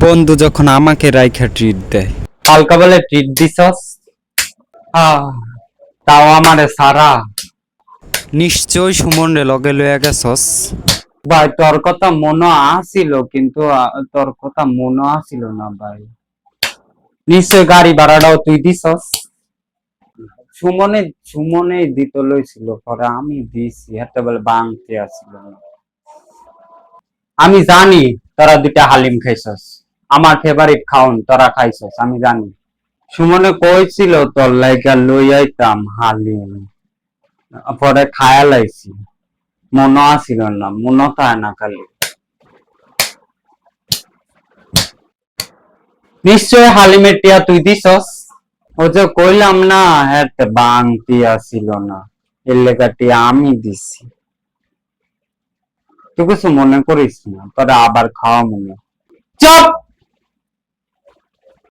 বন্ধু যখন আমাকে রাইখা ট্রিট দেয়। হালকা বলে ট্রিট দিছস। আহ, তাও আমারে সারা। নিশ্চয় সুমন রে লগে লইয়া গেছস। ভাই তোর কথা মনে আসিল, কিন্তু তোর কথা মনে আসিল না ভাই। নিশ্চয় গাড়ি ভাড়াটাও তুই দিছস। সুমনে সুমনে দিতে লইছিল, পরে আমি দিছি, হাতে বলে বাংতে আসিল না। আমি জানি তোরা দুইটা হালিম খাইছস, আমার ফেভারিট খাওন তোরা খাইছস, আমি জানি। সুমনে কইছিল তোর লাইগা লই আইতাম হালিম, পরে খায়া লাইছি। মনে আসিল না, মনে থাকে না খালি। নিশ্চয় হালিমের টিয়া তুই দিছস। ও যে কইলাম না, হ্যাঁ বাংতি আসিল না, এর লেগা টিয়া আমি দিছি। তুই কিছু মনে করিস না, তোরা আবার খাওয়া মনে। চুপ।